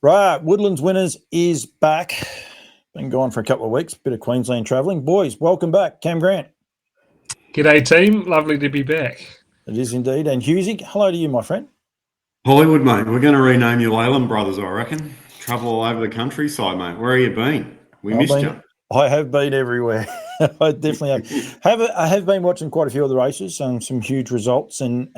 Right, Woodlands Winners is back. Been gone for a couple of weeks, bit of Queensland travelling. Boys, welcome back. Cam Grant. G'day team, lovely to be back. It is indeed. And Hughesy, hello to you, my friend. Hollywood, mate. We're going to rename you Leyland Brothers, I reckon. Travel all over the countryside, mate. Where have you been? We missed you. I have been everywhere. I definitely have. I have been watching quite a few of the races and some huge results and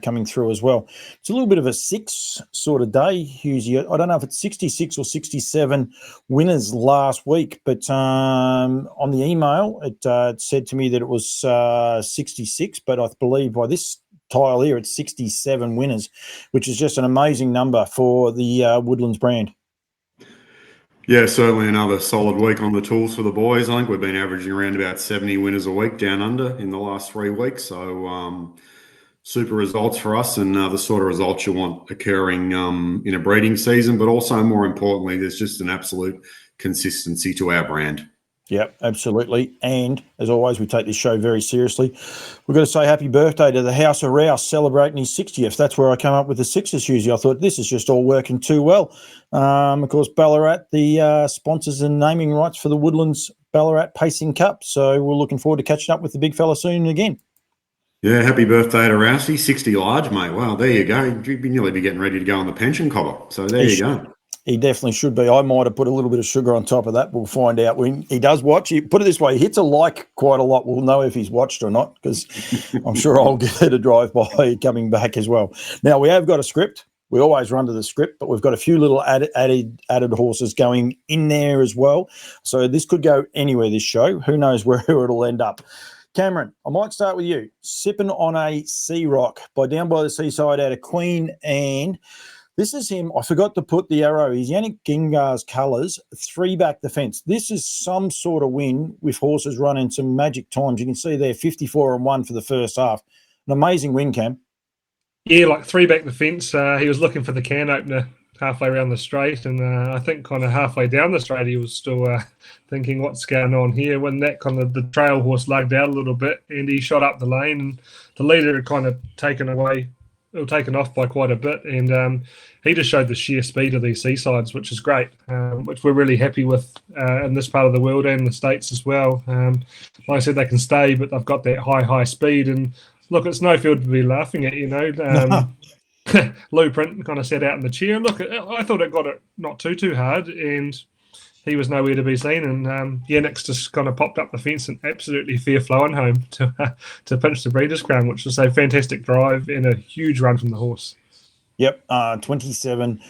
coming through as well. It's a little bit of a six sort of day, Hughesy. I don't know if it's 66 or 67 winners last week, but on the email, it said to me that it was 66, but I believe by this tile here, it's 67 winners, which is just an amazing number for the Woodlands brand. Yeah, certainly another solid week on the tools for the boys. I think we've been averaging around about 70 winners a week down under in the last 3 weeks. So super results for us, and the sort of results you want occurring in a breeding season, but also more importantly, there's just an absolute consistency to our brand. Yep, absolutely. And as always, we take this show very seriously. We've got to say happy birthday to the House of Rouse celebrating his 60th. That's where I came up with the sixes, Hughesy. I thought this is just all working too well. Of course, Ballarat, the sponsors and naming rights for the Woodlands Ballarat Pacing Cup. So we're looking forward to catching up with the big fella soon again. Yeah, happy birthday to Rousey, 60 large, mate. Wow, there you go. You'd nearly be getting ready to go on the pension cover. So there you go. He definitely should be. I might have put a little bit of sugar on top of that. We'll find out when he does watch. Put it this way, he hits a like quite a lot. We'll know if he's watched or not, because I'm sure I'll get a drive-by coming back as well. Now, we have got a script. We always run to the script, but we've got a few little added horses going in there as well. So this could go anywhere, this show. Who knows where it'll end up. Cameron, I might start with you. Sipping on a Sea Rock by Down by the Seaside out of Queen Anne. This is him. I forgot to put the arrow. He's Yannick Gingar's colours, 3 back the fence. This is some sort of win with horses running some magic times. You can see there 54-1 for the first half. An amazing win, Cam. Yeah, like 3 back the fence. He was looking for the can opener halfway around the straight, and I think kind of halfway down the straight he was still thinking what's going on here when that kind of the trail horse lugged out a little bit and he shot up the lane, and the leader had kind of taken off by quite a bit, and he just showed the sheer speed of these seasides, which is great, which we're really happy with in this part of the world and the States as well. Like I said, they can stay, but they've got that high speed, and look, it's no field to be laughing at, you know. Lou Print kind of sat out in the chair. Look, I thought it got it not too hard, and he was nowhere to be seen. And Yannick's just kind of popped up the fence and absolutely fair flowing home to pinch the Breeders' Crown, which was a fantastic drive and a huge run from the horse. Yep, 27.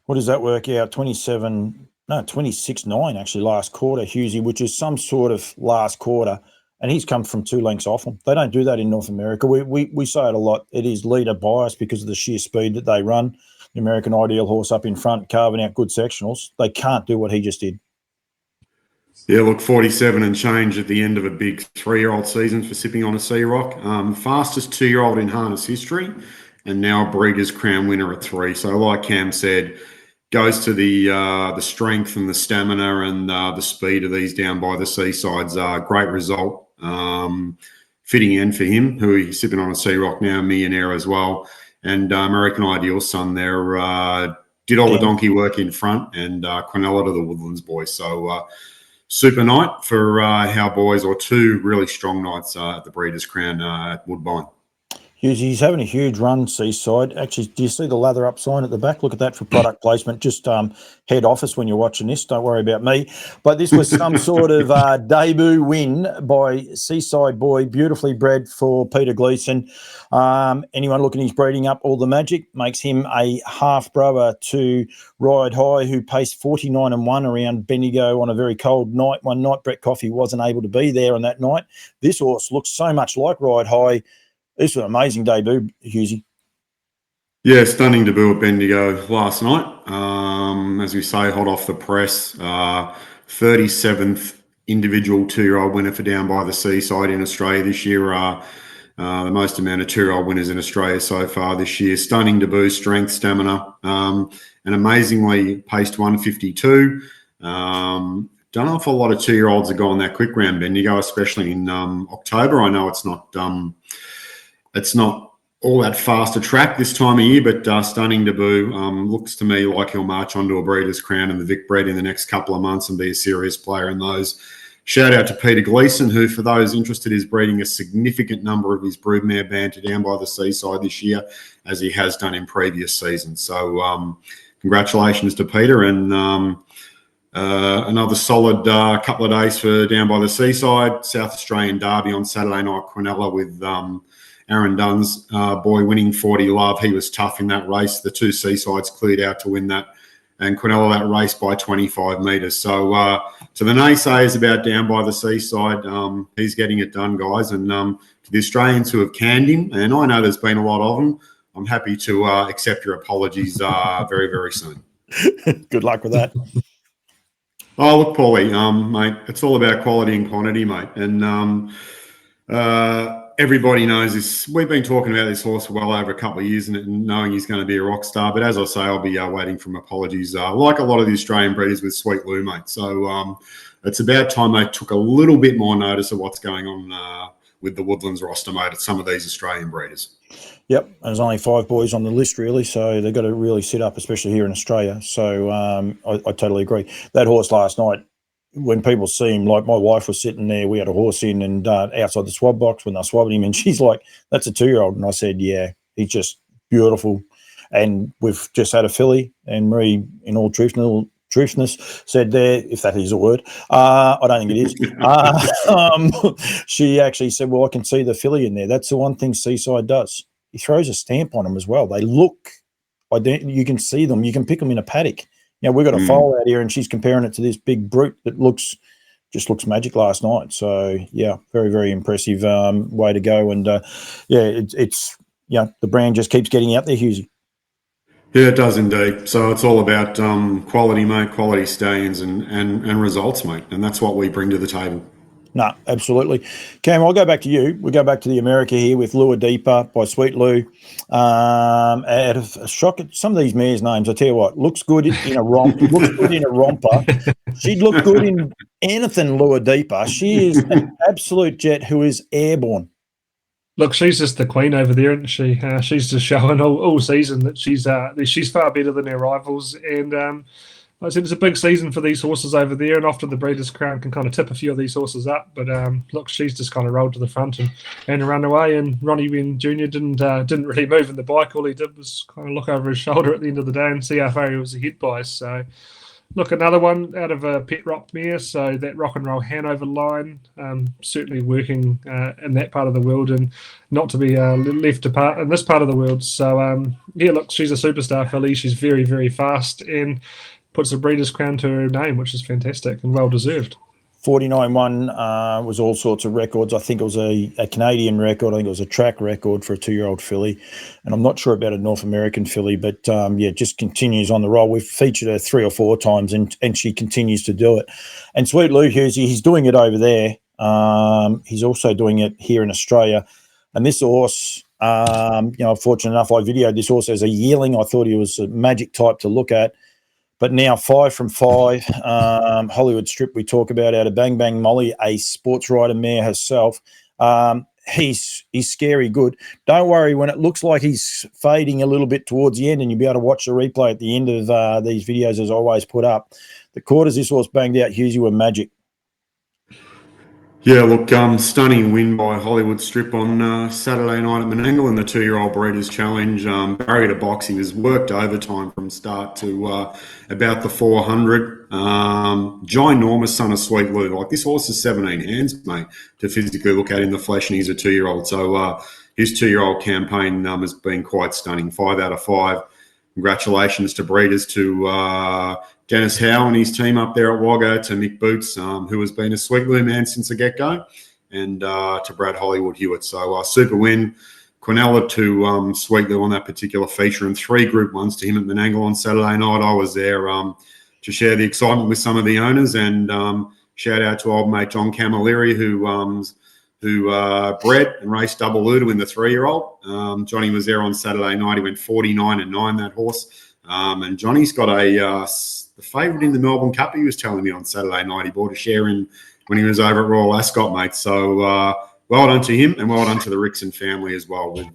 What does that work out? 26.9 actually last quarter, Hughesy, which is some sort of last quarter. And he's come from 2 lengths off them. They don't do that in North America. We say it a lot. It is leader bias because of the sheer speed that they run. The American Ideal horse up in front, carving out good sectionals. They can't do what he just did. Yeah, look, 47 and change at the end of a big 3-year-old season for Sipping on a Sea Rock. Fastest 2-year-old in harness history, and now a Breeders' Crown winner at 3. So like Cam said, goes to the strength and the stamina and the speed of these Down by the Seasides. Great result. Fitting end for him, who he's sipping on a Sea Rock now, millionaire as well. And American Ideal son there did all the donkey work in front, and Quinella to the Woodlands boys. So super night for our boys, or 2 really strong nights at the Breeders' Crown at Woodbine. He's having a huge run, Seaside. Actually, do you see the lather up sign at the back? Look at that for product placement. Just head office when you're watching this. Don't worry about me. But this was some sort of debut win by Seaside boy, beautifully bred for Peter Gleeson. Anyone looking his breeding up, all the magic, makes him a half-brother to Ride High, who paced 49-1 around Bendigo on a very cold night. One night, Brett Coffey wasn't able to be there on that night. This horse looks so much like Ride High. This was an amazing debut, Hughesy. Yeah, stunning debut at Bendigo last night. As we say, hot off the press. 37th individual 2-year-old winner for Down by the Seaside in Australia this year. The most amount of 2-year-old winners in Australia so far this year. Stunning debut, strength, stamina, and amazingly paced 152. Don't know if a lot of 2-year-olds have gone that quick round Bendigo, especially in October. I know it's not all that faster track this time of year, but stunning debut. Looks to me like he'll march onto a Breeders' Crown and the Vic Bred in the next couple of months and be a serious player in those. Shout out to Peter Gleeson, who, for those interested, is breeding a significant number of his broodmare banter down by the seaside this year, as he has done in previous seasons. So congratulations to Peter, and another solid couple of days for down by the seaside. South Australian Derby on Saturday night, Quinella with Aaron Dunn's boy winning 40 Love. He was tough in that race. The two seasides cleared out to win that, and Quinella that race by 25 metres. So to the naysayers about down by the seaside, he's getting it done, guys. And to the Australians who have canned him, and I know there's been a lot of them, I'm happy to accept your apologies very, very soon. Good luck with that. Oh, look, Paulie, mate, it's all about quality and quantity, mate. And everybody knows this. We've been talking about this horse for well over a couple of years and knowing he's going to be a rock star. But as I say, I'll be waiting for apologies, like a lot of the Australian breeders with Sweet Lou, mate. So it's about time they took a little bit more notice of what's going on with the Woodlands roster, mate, at some of these Australian breeders. Yep, there's only 5 boys on the list, really, so they've got to really sit up, especially here in Australia. So I totally agree. That horse last night, when people see him, like my wife was sitting there, we had a horse in and outside the swab box when they swabbed him, and she's like, that's a 2-year-old. And I said, yeah, he's just beautiful. And we've just had a filly, and Marie, in all truthness, said there, if that is a word, I don't think it is. She actually said, well, I can see the filly in there. That's the one thing Seaside does. He throws a stamp on them as well. They look, you can see them. You can pick them in a paddock. You know, we've got a foal out here, and she's comparing it to this big brute that just looks magic last night. So, yeah, very, very impressive way to go. And, it's the brand just keeps getting out there, Hughesy. Yeah, it does indeed. So it's all about quality, mate, quality stallions and results, mate. And that's what we bring to the table. No, absolutely. Cam, I'll go back to you. We go back to the America here with Lua Deepa by Sweet Lou. Out of a shock at some of these mares' names, I tell you what, looks good in a romp. Looks good in a romper. She'd look good in anything, Lua Deepa. She is an absolute jet who is airborne. Look, she's just the queen over there, isn't she? She's just showing all season that she's far better than her rivals. And like I said, it's a big season for these horses over there, and often the Breeders' Crown can kind of tip a few of these horses up. But look, she's just kind of rolled to the front and run away. And Ronnie Wynn Jr. didn't really move in the bike. All he did was kind of look over his shoulder at the end of the day and see how far he was hit by. So, look, another one out of a pet rock mare. So that Rock and Roll Hanover line, certainly working in that part of the world and not to be left apart in this part of the world. So, look, she's a superstar filly. She's very, very fast and puts a Breeders' Crown to her name, which is fantastic and well-deserved. 49-1 was all sorts of records. I think it was a Canadian record. I think it was a track record for a 2-year-old filly. And I'm not sure about a North American filly, but, just continues on the roll. We've featured her 3 or 4 times, and she continues to do it. And Sweet Lou Hughes, he's doing it over there. He's also doing it here in Australia. And this horse, fortunate enough, I videoed this horse as a yearling. I thought he was a magic type to look at. But now 5 from 5, Hollywood Strip we talk about out of Bang Bang Molly, a sports rider mare herself. He's scary good. Don't worry when it looks like he's fading a little bit towards the end, and you'll be able to watch the replay at the end of these videos as I always put up. The quarters this horse banged out, Hughesy, were magic. Yeah, look, stunning win by Hollywood Strip on Saturday night at Menangle in the 2-year-old Breeders' Challenge. Barrier to box, he was worked overtime from start to about the 400. Ginormous son of Sweet Lou. Like, this horse is 17 hands, mate, to physically look at in the flesh, and he's a 2-year-old. So his 2-year-old campaign has been quite stunning. 5 out of 5. Congratulations to breeders, to Dennis Howe and his team up there at Wagga, to Mick Boots, who has been a Sweet Lou man since the get-go, and to Brad Hollywood Hewitt. So super win. Quinella to Sweet Lou on that particular feature, and 3 Group 1s to him at Menangle on Saturday night. I was there to share the excitement with some of the owners, and shout out to old mate John Camilleri, who bred and raced Double Lou to win the 3-year-old. Johnny was there on Saturday night. He went 49-9, that horse. And Johnny's got the favourite in the Melbourne Cup. He was telling me on Saturday night he bought a share in when he was over at Royal Ascot, mate. So well done to him, and well done to the Rickson family as well, with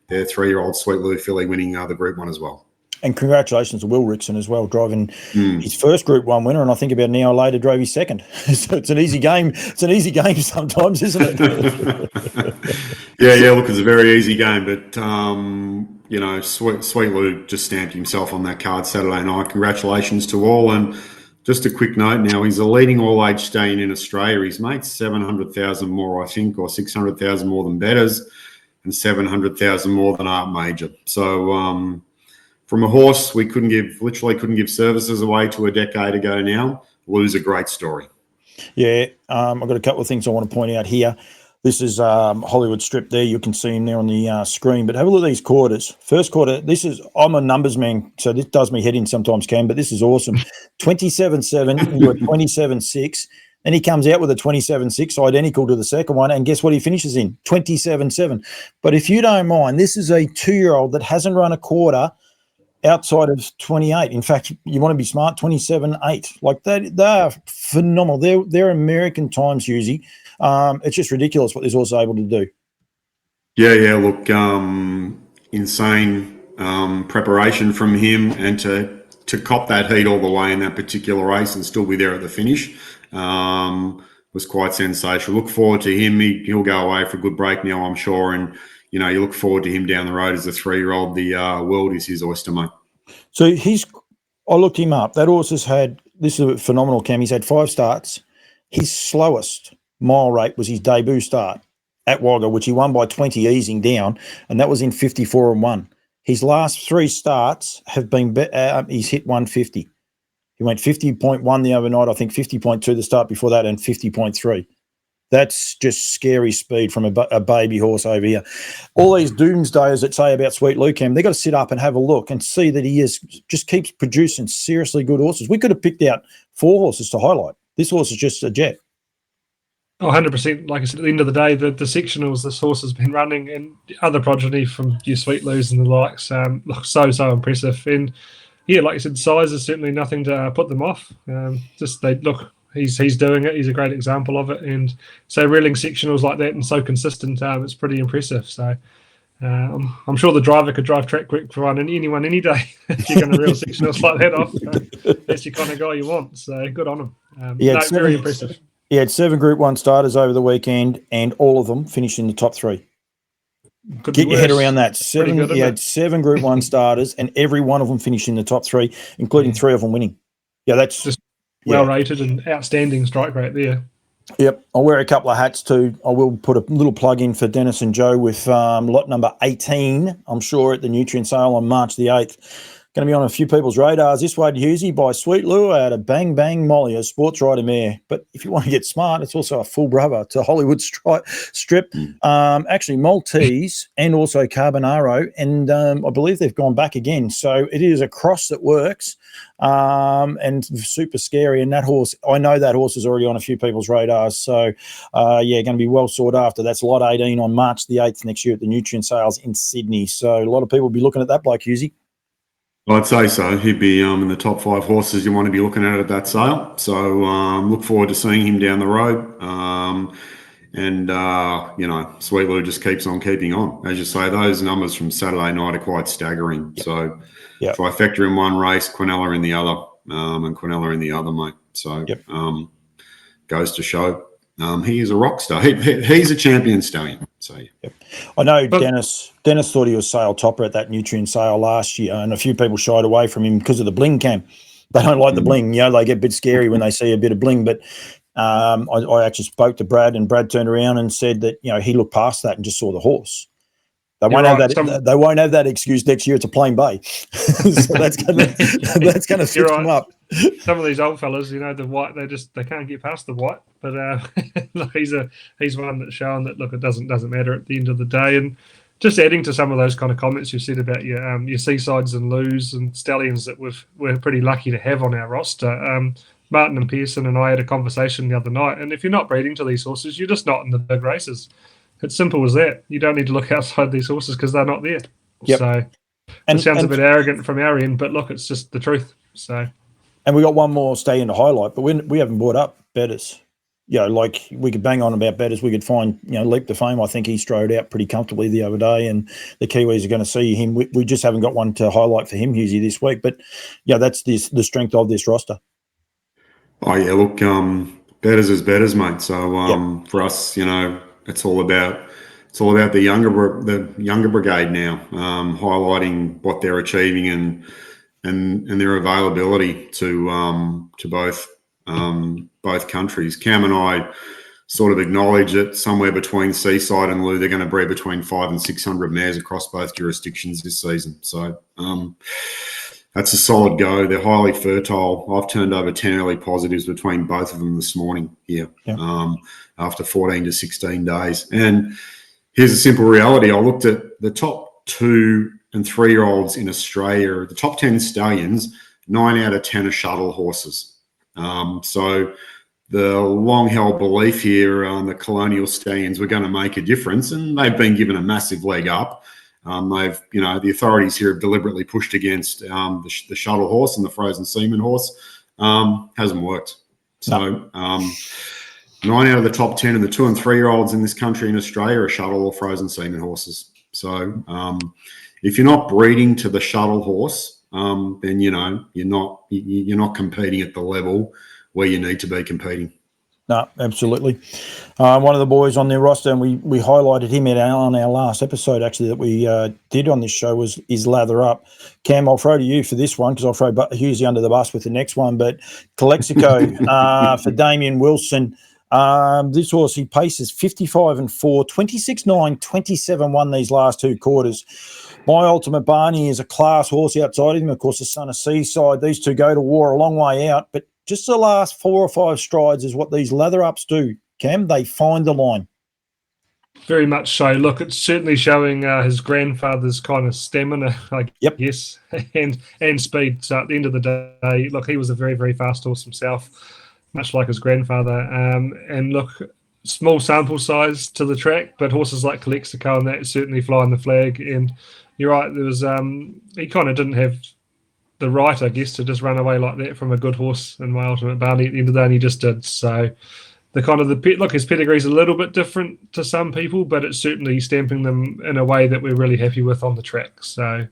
their 3-year-old Sweet Lou filly winning the Group 1 as well. And congratulations to Will Rickson as well, driving Mm. his first Group 1 winner, and I think about an hour later drove his second. So it's an easy game. It's an easy game sometimes, isn't it? Yeah. Look, it's a very easy game, but Sweet Lou just stamped himself on that card Saturday night. Congratulations to all. And just a quick note now, he's a leading all-age stallion in Australia. He's made 700,000 more, I think, or 600,000 more than Betters, and 700,000 more than Art Major. So from a horse we literally couldn't give services away to a decade ago now, Lou's a great story. Yeah, I've got a couple of things I want to point out here. This is Hollywood Strip there. You can see him there on the screen. But have a look at these quarters. First quarter, I'm a numbers man, so this does me head in sometimes, Cam, but this is awesome. 27.7 into a 27.6. Then he comes out with a 27.6, identical to the second one. And guess what he finishes in? 27.7. But if you don't mind, this is a 2-year-old that hasn't run a quarter outside of 28. In fact, you want to be smart, 27.8. Like that, they're phenomenal. They're American times, Husey. It's just ridiculous what this horse is able to do. Yeah. Look, insane preparation from him, and to cop that heat all the way in that particular race and still be there at the finish was quite sensational. Look forward to him. He'll go away for a good break now, I'm sure, and you look forward to him down the road as a 3-year-old. The world is his oyster, mate. So I looked him up. That horse has had, this is a phenomenal, Cam. He's had 5 starts. His slowest mile rate was his debut start at Wagga, which he won by 20 easing down, and that was in 54-1. His last 3 starts have been, he's hit 150. He went 50.1 the other night, I think 50.2 the start before that, and 50.3. That's just scary speed from a baby horse over here. All these doomsdayers that say about Sweet Lou, Cam, they've got to sit up and have a look and see that he just keeps producing seriously good horses. We could have picked out 4 horses to highlight. This horse is just a jet. Oh, 100%. Like I said, at the end of the day, the sectionals this horse has been running, and other progeny from your Sweet Lou's and the likes, look so impressive. And yeah, like you said, size is certainly nothing to put them off. He's doing it. He's a great example of it. And so reeling sectionals like that and so consistent, it's pretty impressive. So I'm sure the driver could drive track quick for anyone any day if you're going to reel sectionals like that off. That's your kind of guy you want. So good on him. Very impressive. He had 7 Group 1 starters over the weekend, and all of them finished in the top 3. Get your head around that. He had 7 Group 1 starters, and every one of them finished in the top 3, including 3 of them winning. Yeah, that's just well-rated and outstanding strike rate there. Yep. I'll wear a couple of hats too. I will put a little plug in for Dennis and Joe with lot number 18, I'm sure, at the Nutrient Sale on March the 8th. Going to be on a few people's radars. This way to Husey by Sweet Lou out of Bang Bang Molly, a sports rider mare. But if you want to get smart, it's also a full brother to Hollywood Strip. Actually, Maltese and also Carbonaro. And I believe they've gone back again. So it is a cross that works and super scary. And that horse, I know that horse is already on a few people's radars. So, going to be well sought after. That's lot 18 on March the 8th next year at the Nutrient Sales in Sydney. So a lot of people will be looking at that bloke, Husey. Well, I'd say so. He'd be in the top 5 horses you want to be looking at that sale. So look forward to seeing him down the road. Sweet Lou just keeps on keeping on. As you say, those numbers from Saturday night are quite staggering. Yep. So trifecta in one race, Quinella in the other, and Quinella in the other, mate. So goes to show he is a rock star. He's a champion stallion. So I know Dennis thought he was sale topper at that Nutrient Sale last year, and a few people shied away from him because of the bling, Cam. They don't like the bling. They get a bit scary when they see a bit of bling. But I actually spoke to Brad, and Brad turned around and said that he looked past that and just saw the horse. They won't have that. They won't have that excuse next year. It's a plain bay, so that's gonna fix them up. Some of these old fellas, the white, they can't get past the white. But look, he's one that's shown that look, it doesn't matter at the end of the day. And just adding to some of those kind of comments you said about your Seasides and Lou's and stallions that we're pretty lucky to have on our roster. Martin and Pearson and I had a conversation the other night, and if you're not breeding to these horses, you're just not in the big races. It's simple as that. You don't need to look outside these horses because they're not there. Yep. So it sounds a bit arrogant from our end, but look, it's just the truth. So, and we got one more stallion to highlight, but we haven't brought up Betters. like we could bang on about betters. We could find, Leap to Fame. I think he strode out pretty comfortably the other day, and the Kiwis are going to see him. We just haven't got one to highlight for him, Hughesy, this week. But, that's the strength of this roster. Oh, yeah, look, betters is betters, mate. So Yep. for us, it's all about the younger brigade now, highlighting what they're achieving and their availability to both countries. Cam and I sort of acknowledge that somewhere between Seaside and Lou, they're going to breed between 500 and 600 mares across both jurisdictions this season. So that's a solid go. They're highly fertile. I've turned over 10 early positives between both of them this morning here, after 14 to 16 days. And here's a simple reality. I looked at the top 2 and 3-year-olds in Australia. The top 10 stallions, 9 out of 10 are shuttle horses. So the long-held belief here on the colonial stallions were going to make a difference, and they've been given a massive leg up. The authorities here have deliberately pushed against the shuttle horse and the frozen semen horse. Hasn't worked. So 9 out of the top 10 of the 2 and 3-year-olds in this country in Australia are shuttle or frozen semen horses. So if you're not breeding to the shuttle horse, then you're not competing at the level where you need to be competing. No, absolutely. One of the boys on their roster, and we highlighted him on our last episode, actually, that we did on this show, is Lather Up. Cam, I'll throw to you for this one because I'll throw Hughesy under the bus with the next one. But Calexico for Damien Wilson. This horse, he paces 55 and 4, 26-9, 27-1 these last 2 quarters. My Ultimate Barney is a class horse outside of him, of course, the son of Seaside. These two go to war a long way out, but just the last 4 or 5 strides is what these Lather Ups do, Cam. They find the line. Very much so. Look, it's certainly showing his grandfather's kind of stamina, I guess, and speed. So at the end of the day, look, he was a very, very fast horse himself, much like his grandfather. And look, small sample size to the track, but horses like Calexico and that certainly flying the flag. And you're right, there was he kind of didn't have the right, I guess, to just run away like that from a good horse in My Ultimate Barney at the end of the day, and he just did. So his pedigree's a little bit different to some people, but it's certainly stamping them in a way that we're really happy with on the track. So,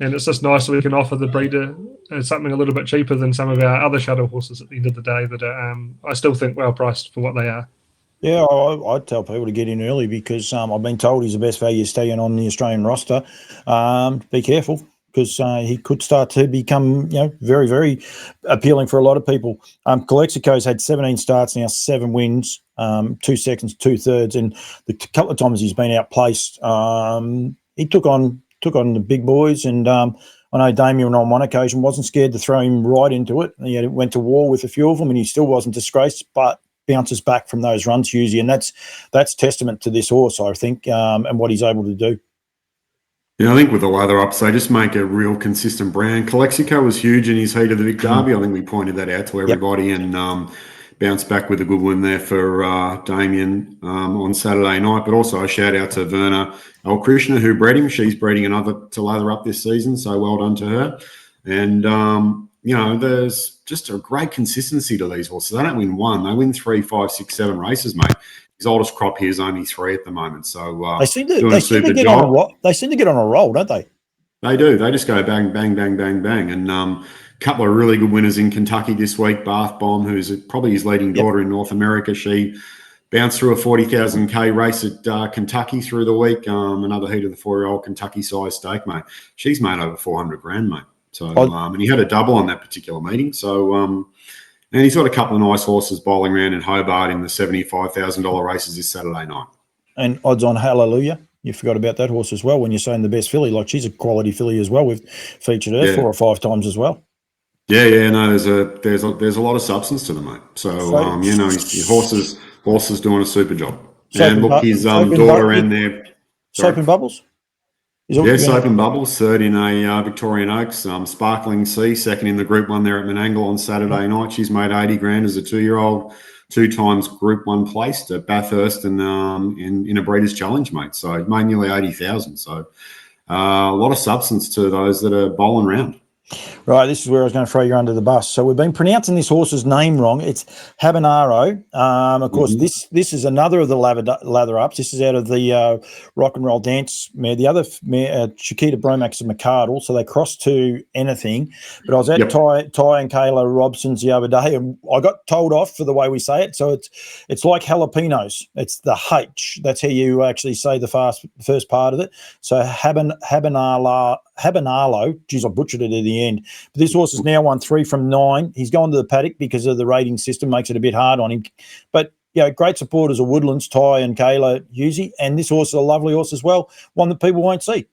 and it's just nice that we can offer the breeder something a little bit cheaper than some of our other shuttle horses at the end of the day that are, I still think, well priced for what they are. Yeah, I'd tell people to get in early because I've been told he's the best value stallion on the Australian roster. Be careful, because he could start to become, very, very appealing for a lot of people. Calexico's had 17 starts now, 7 wins, 2 seconds, 2 thirds, and the couple of times he's been outplaced, he took on the big boys, and I know Damien on one occasion wasn't scared to throw him right into it. He went to war with a few of them, and he still wasn't disgraced, but bounces back from those runs, Hughesy, and that's testament to this horse, I think, and what he's able to do. Yeah, I think with the Lather Ups, they just make a real consistent brand. Calexico was huge in his heat of the Vic Derby. I think we pointed that out to everybody, and bounced back with a good win there for Damien on Saturday night. But also a shout out to Verna L. Krishna, who bred him. She's breeding another to Lather Up this season, so well done to her. And, there's just a great consistency to these horses. They don't win 1. They win 3, 5, 6, 7 races, mate. His oldest crop here is only 3 at the moment. So they seem to get on a roll. They seem to get on a roll, don't they? They do. They just go bang, bang, bang, bang, bang. And a couple of really good winners in Kentucky this week. Bath Bomb, who's probably his leading daughter in North America. She bounced through a 40,000K race at Kentucky through the week. Another heat of the 4-year-old Kentucky-sized stake, mate. She's made over 400 grand, mate. So, and he had a double on that particular meeting. So, and he's got a couple of nice horses bowling around in Hobart in the $75,000 races this Saturday night. And odds on Hallelujah. You forgot about that horse as well when you're saying the best filly. Like, she's a quality filly as well. We've featured her 4 or 5 times as well. Yeah. No, there's a lot of substance to them, mate. So his horses doing a super job. And look, his daughter and their Soap and Bubbles. Soap and Bubbles, 3rd in a Victorian Oaks. Sparkling Sea, 2nd in the Group 1 there at Menangle on Saturday night. She's made 80 grand as a 2-year-old, 2 times Group 1 placed at Bathurst and in a Breeders' Challenge, mate. So made nearly 80,000. So a lot of substance to those that are bowling around. Right, this is where I was going to throw you under the bus. So we've been pronouncing this horse's name wrong. It's Habanero. Of course, this is another of the lather ups. This is out of the Rock and Roll Dance mare. The other mare, Chiquita Bromax and McCardle, so they crossed to anything. But I was at Ty and Kayla Robson's the other day, and I got told off for the way we say it. So it's like jalapenos. It's the H. That's how you actually say the first part of it. So Habanalo. Geez, I butchered it at the end. But this horse has now won 3 from 9. He's gone to the paddock because of the rating system, makes it a bit hard on him. But, great supporters of Woodlands, Ty and Kayla Husey. And this horse is a lovely horse as well, one that people won't see.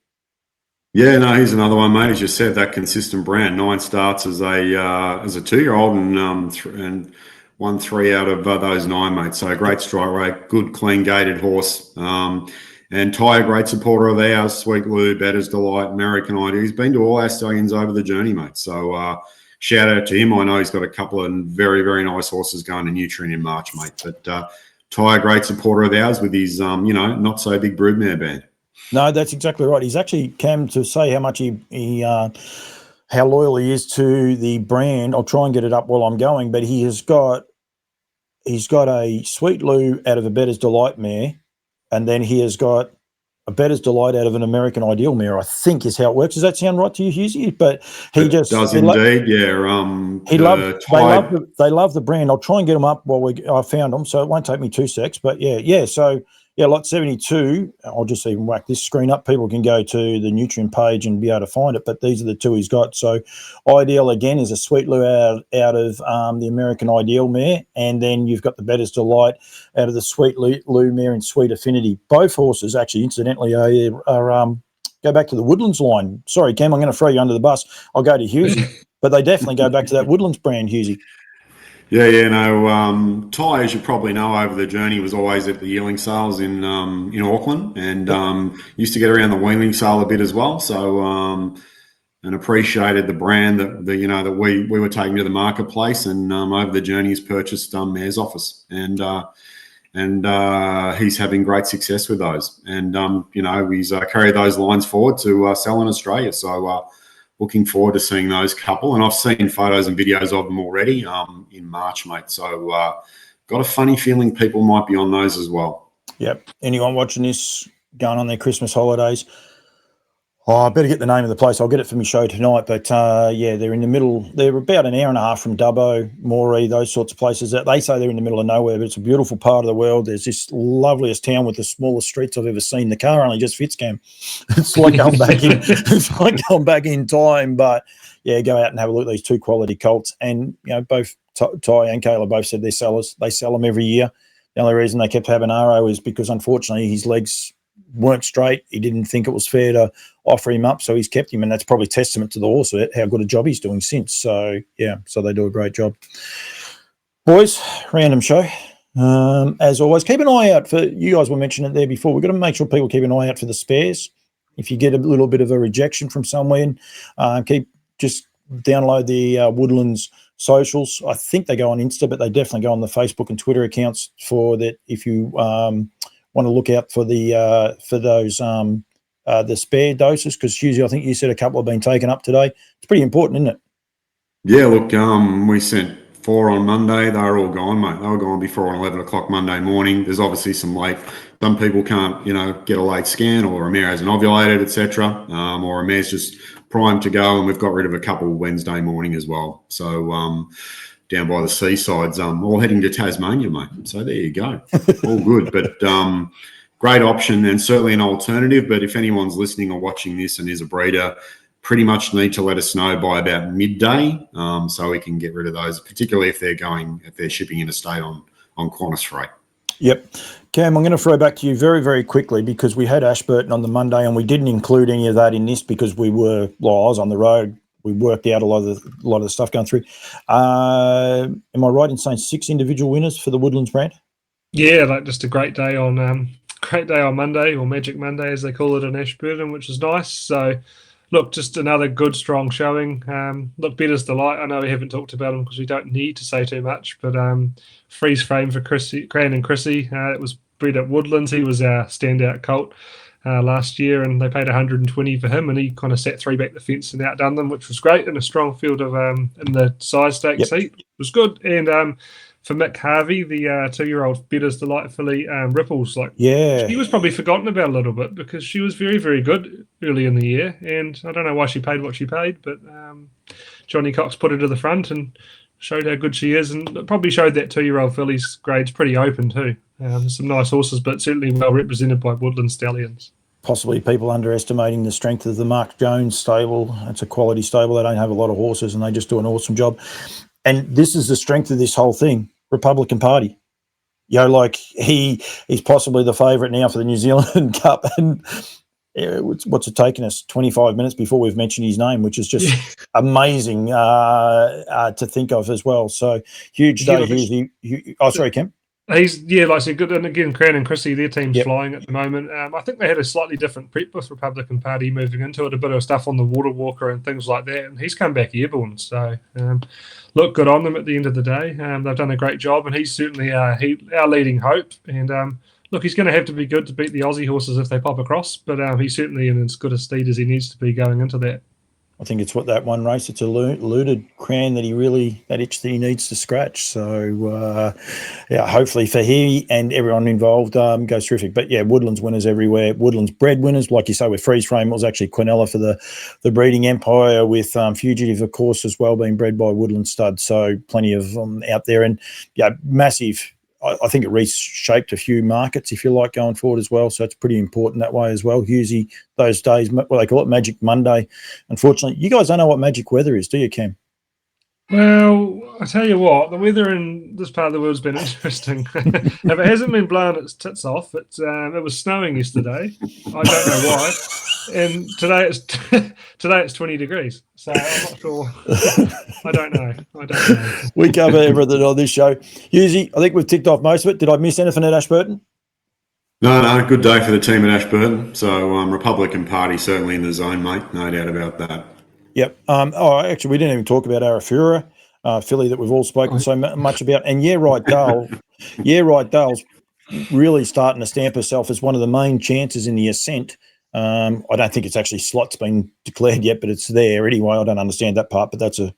Yeah, no, he's another one, mate. As you said, that consistent brand. 9 starts as a 2-year-old and won 3 out of those 9, mate. So great strike rate, good, clean gated horse. And Ty, a great supporter of ours, Sweet Lou, Better's Delight, American Idea. He's been to all our stallions over the journey, mate. So shout out to him. I know he's got a couple of very, very nice horses going to Nutrient in March, mate. But Ty, a great supporter of ours with his, not so big broodmare band. No, that's exactly right. He's actually come to say how much how loyal he is to the brand. I'll try and get it up while I'm going, but he's got a Sweet Lou out of a Better's Delight mare. And then he has got a Better's Delight out of an American Ideal mare, I think is how it works. Does that sound right to you, Husey? But he does indeed, yeah. They love the brand. I'll try and get them up while I found them, so it won't take me 2 secs. But yeah. So lot 72. I'll just even whack this screen up. People can go to the Nutrient page and be able to find it. But these are the 2 he's got. So Ideal again is a Sweet Lou out of the American Ideal mare, and then you've got the Better's Delight out of the Sweet Lou mare and Sweet Affinity. Both horses actually, incidentally, are go back to the Woodlands line. Sorry, Cam, I'm going to throw you under the bus. I'll go to Husey, but they definitely go back to that Woodlands brand, Husey. Ty, as you probably know, over the journey was always at the yearling sales in Auckland, and used to get around the weanling sale a bit as well. So and appreciated the brand that we were taking to the marketplace, and over the journey he's purchased Mayor's Office, and he's having great success with those, and he's carried those lines forward to sell in Australia. So looking forward to seeing those couple, and I've seen photos and videos of them already in March, mate. So got a funny feeling people might be on those as well. Yep. Anyone watching this going on their Christmas holidays? I better get the name of the place. I'll get it for my show tonight. But they're in the middle. They're about an hour and a half from Dubbo, Moree, those sorts of places. They say they're in the middle of nowhere, but it's a beautiful part of the world. There's this loveliest town with the smallest streets I've ever seen. The car only just fits, Cam. It's like going back in. It's like going back in time. But go out and have a look at these 2 quality colts. And both Ty and Kayla both said they're sellers. They sell them every year. The only reason they kept Habanero is because unfortunately his legs weren't straight. He didn't think it was fair to offer him up, so he's kept him, and that's probably testament to the horse how good a job he's doing since. So so they do a great job. Boys, random show. As always, keep an eye out for, you guys were mentioning it there before, we've got to make sure people keep an eye out for the spares. If you get a little bit of a rejection from somewhere, just download the Woodlands socials. I think they go on Insta, but they definitely go on the Facebook and Twitter accounts for that. If you want to look out for the spare doses, because Husey, I think you said a couple have been taken up today. It's pretty important, isn't it? Yeah, look, we sent 4 on Monday. They were all gone, mate. They were gone before 11 o'clock Monday morning. There's obviously some people can't, get a late scan, or a mare hasn't ovulated, etc. Or a mare's just primed to go, and we've got rid of a couple Wednesday morning as well. So down by the seasides, all heading to Tasmania, mate. So there you go. All good. But great option, and certainly an alternative. But if anyone's listening or watching this and is a breeder, pretty much need to let us know by about midday, so we can get rid of those, particularly if they're shipping interstate on Qantas freight. Yep. Cam, I'm going to throw back to you very, very quickly, because we had Ashburton on the Monday and we didn't include any of that in this because I was on the road. We worked out a lot of the stuff going through. Am I right in saying 6 individual winners for the Woodlands brand? Yeah, just a great day on Monday, or Magic Monday as they call it in Ashburton, which is nice. So look, just another good, strong showing. Look, Better's Delight. I know we haven't talked about them because we don't need to say too much, but freeze frame for Grant and Chrissy. It was bred at Woodlands. He was our standout colt. last year, and they paid 120 for him, and he kind of sat 3 back the fence and outdone them, which was great in a strong field of in the size stake seat. It was good. And for Mick Harvey, the 2-year-old betters delightfully Ripples. She was probably forgotten about a little bit because she was very, very good early in the year, and I don't know why she paid what she paid, but Johnny Cox put her to the front and showed how good she is, and it probably showed that 2-year-old filly's grades pretty open too. Some nice horses, but certainly well represented by Woodlands Stallions. Possibly people underestimating the strength of the Mark Jones stable. It's a quality stable. They don't have a lot of horses, and they just do an awesome job. And this is the strength of this whole thing, Republican Party. He's possibly the favourite now for the New Zealand Cup, and what's it taken us 25 minutes before we've mentioned his name, which is just amazing to think of as well. So huge day. Sorry, Kim. He's like I said, good. And again, Grant and Chrissy, their team's flying at the moment. I think they had a slightly different prep with Republican Party moving into it, a bit of stuff on the water walker and things like that. And he's come back airborne. So look, good on them at the end of the day. They've done a great job, and he's certainly our leading hope. And look, he's going to have to be good to beat the Aussie horses if they pop across, but he's certainly in as good a steed as he needs to be going into that. I think it's that one race. It's eluded Cran that itch that he needs to scratch. So, hopefully for he and everyone involved goes terrific. But, Woodlands winners everywhere. Woodlands bred winners, like you say, with Freeze Frame. It was actually Quinella for the breeding empire, with Fugitive, of course, as well, being bred by Woodlands Stud. So plenty of out there. And, massive. I think it reshaped a few markets, if you like, going forward as well. So it's pretty important that way as well. Hughesy, those days, they call it Magic Monday. Unfortunately, you guys don't know what magic weather is, do you, Cam? Well, I tell you what, the weather in this part of the world's been interesting. If it hasn't been blowing its tits off, it was snowing yesterday. I don't know why. And today it's 20 degrees. So I'm not sure. I don't know. We cover everything on this show. Hughesy, I think we've ticked off most of it. Did I miss anything at Ashburton? No, good day for the team at Ashburton. So Republican Party certainly in the zone, mate. No doubt about that. Yep. Actually, we didn't even talk about Arafura, filly that we've all spoken so much about. And Dale's really starting to stamp herself as one of the main chances in the ascent. I don't think it's actually slot's been declared yet, but it's there anyway. I don't understand that part, but that's we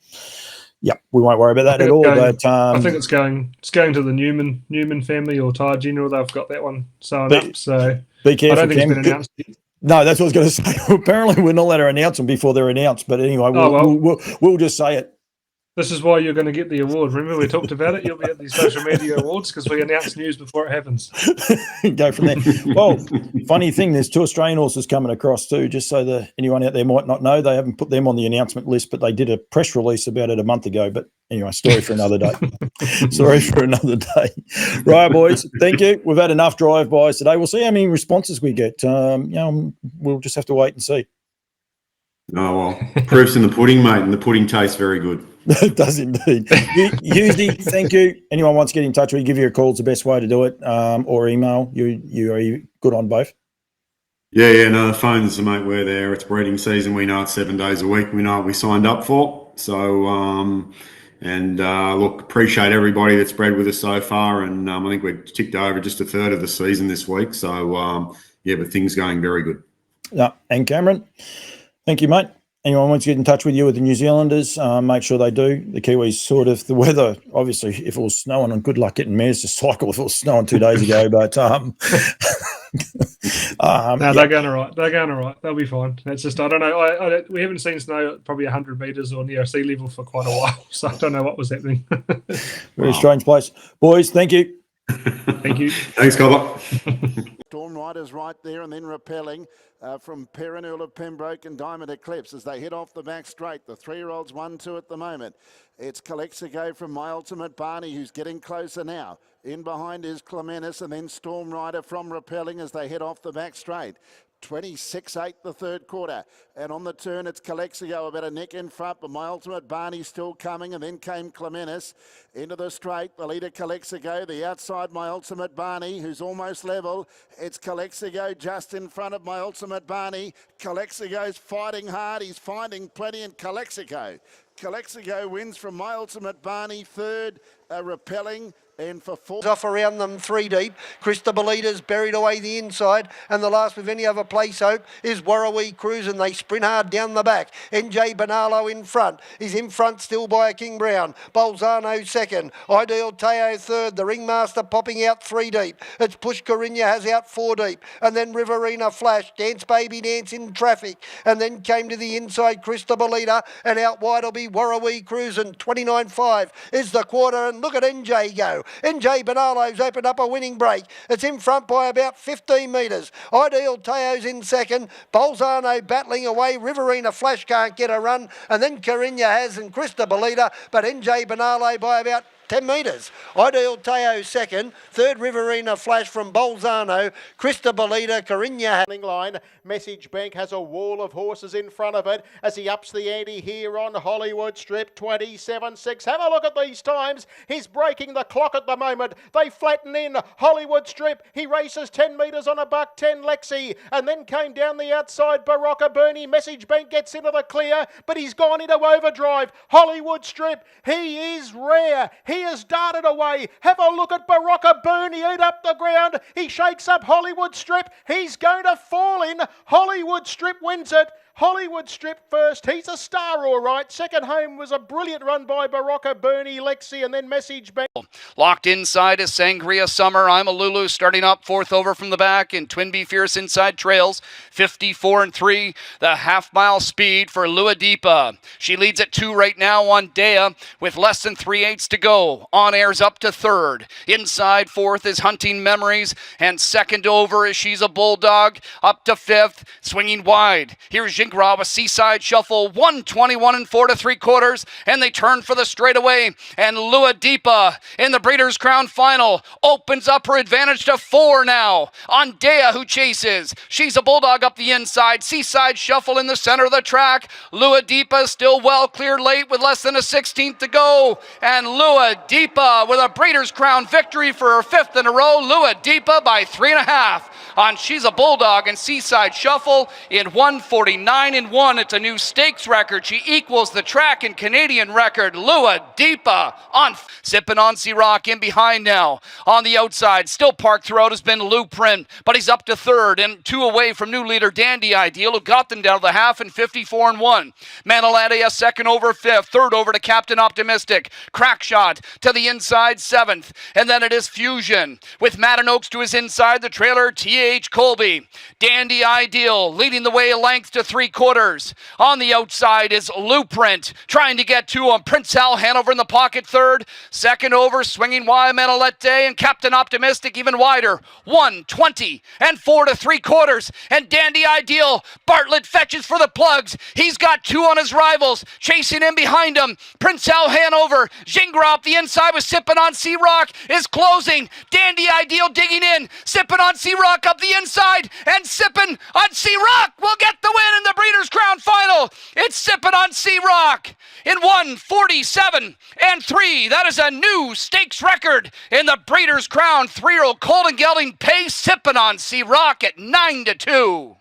won't worry about that at all. I think it's going to the Newman family or Tire General. They've got that one sewn up. So be careful. I don't think it's been announced yet. No, that's what I was going to say. Apparently, we're not allowed to announce them before they're announced. But anyway, we'll just say it. This is why you're going to get the award. Remember, we talked about it. You'll be at the social media awards because we announce news before it happens. Go from there. Well, funny thing, there's 2 Australian horses coming across too, just so that anyone out there might not know. They haven't put them on the announcement list, but they did a press release about it a month ago. But anyway, story for another day. Right, boys. Thank you. We've had enough drive-bys today. We'll see how many responses we get. We'll just have to wait and see. Oh, well, proof's in the pudding, mate, and the pudding tastes very good. It does indeed. Hughesy, thank you. Anyone wants to get in touch with you, give you a call. It's the best way to do it, or email. You are good on both? Yeah, no, the phones, mate, we're there. It's breeding season. We know it's 7 days a week. We know what we signed up for. So, look, appreciate everybody that's bred with us so far. And I think we've ticked over just a third of the season this week. So, but things going very good. Yeah, and Cameron, thank you, mate. Anyone wants to get in touch with you with the New Zealanders, make sure they do. The Kiwis sort of, the weather, obviously, if it was snowing, and good luck getting mares to cycle if it was snowing 2 days ago. But no, they're going all right. They're going all right. They'll be fine. It's just, I don't know. We haven't seen snow at probably 100 metres or near sea level for quite a while. So I don't know what was happening. Very strange place. Boys, thank you. Thank you. Thanks, Cobber. Storm Riders right there, and then repelling from Perenul of Pembroke and Diamond Eclipse as they head off the back straight. The 3-year-olds 1-2 at the moment. It's Calexico from My Ultimate Barney, who's getting closer now. In behind is Clementis, and then Storm Rider from repelling as they head off the back straight. 26-8 the third quarter, and on the turn it's Calexico about a neck in front, but My Ultimate Barney still coming, and then came Clementis into the straight. The leader Calexico, the outside My Ultimate Barney, who's almost level. It's Calexico just in front of My Ultimate Barney. Calexico's fighting hard, he's finding plenty, and Calexico wins from My Ultimate Barney. Third, repelling. in for 4. Off around them 3 deep. Christabelita's buried away the inside, and the last with any other place hope is Warrawee Cruise, and they sprint hard down the back. NJ Benalo in front. He's in front still by a King Brown. Bolzano second. Ideal Teo third. The Ringmaster popping out 3 deep. It's Push Corinia has out 4 deep, and then Riverina Flash. Dance Baby Dance in traffic, and then came to the inside Christabelita, and out wide will be Warrawee Cruise, and 29.5 is the quarter, and look at NJ go. NJ Benalo's opened up a winning break. It's in front by about 15 metres. Ideal Teo's in second. Bolzano battling away. Riverina Flash can't get a run. And then Carinya has and Christabelita, but NJ Benalo by about 10 metres. Ideal Teo second. Third Riverina Flash from Bolzano. Christabelita, Carinya. Line. Message Bank has a wall of horses in front of it as he ups the ante here on Hollywood Strip. 27.6. Have a look at these times. He's breaking the clock at the moment. They flatten in. Hollywood Strip. He races 10 metres on a $1.10 Lexi, and then came down the outside Barocca Bernie. Message Bank gets into the clear, but he's gone into overdrive. Hollywood Strip. He is rare. He has darted away. Have a look at Barocca Bernie eat up the ground. He shakes up Hollywood Strip. He's going to fall in. Hollywood Strip wins it. Hollywood Strip first. He's a star, all right. Second home was a brilliant run by Barocca Bernie, Lexi, and then Message Bank. Locked inside is Sangria Summer. I'm a Lulu starting up 4th over from the back, and Twinbee Fierce inside trails 54-3. The half-mile speed for Luadipa. She leads at 2 right now on Dea with less than 3/8 to go. On Air's up to 3rd. Inside 4th is Hunting Memories, and 2nd over is She's a Bulldog up to 5th. Swinging wide. Here's Jingra with Seaside Shuffle, 121 4 3/4, and they turn for the straightaway. And Luadipa in the Breeders' Crown Final opens up her advantage to 4 now on Dea, who chases. She's a Bulldog up the inside. Seaside Shuffle in the center of the track. Luadipa still well cleared late with less than a 16th to go. And Luadipa with a Breeders' Crown victory for her 5th in a row. Luadipa by 3.5 on She's a Bulldog and Seaside Shuffle in 1:49.1. It's a new stakes record. She equals the track and Canadian record. Luadipa on Sippin' on Sea-Rock in behind now. On the outside, still parked throughout has been Blueprint, but he's up to 3rd and 2 away from new leader Dandy Ideal, who got them down to the half in 54-1. Manalante a 2nd over 5th, 3rd over to Captain Optimistic. Crackshot to the inside 7th, and then it is Fusion with Madden Oaks to his inside. The trailer T.H. Colby. Dandy Ideal leading the way a length to 3/4. On the outside is Blueprint trying to get to him. Prince Al Hanover in the pocket 3rd. 2nd over swinging wide Manalete, and Captain Optimistic even wider. 1:20 4 3/4. And Dandy Ideal. Bartlett fetches for the plugs. He's got 2 on his rivals. Chasing in behind him. Prince Al Hanover. Jingra up the inside with Sippin' on Sea-Rock is closing. Dandy Ideal digging in. Sippin' on Sea-Rock up the inside, and Sippin' on Sea-Rock will get the win in the Breeders' Crown Final. It's Sippin' on Sea-Rock in 1:47.3. That is a new stakes record in the Breeders' Crown. 3-year-old Colton Gelding pace Sippin' on Sea-Rock at 9-2.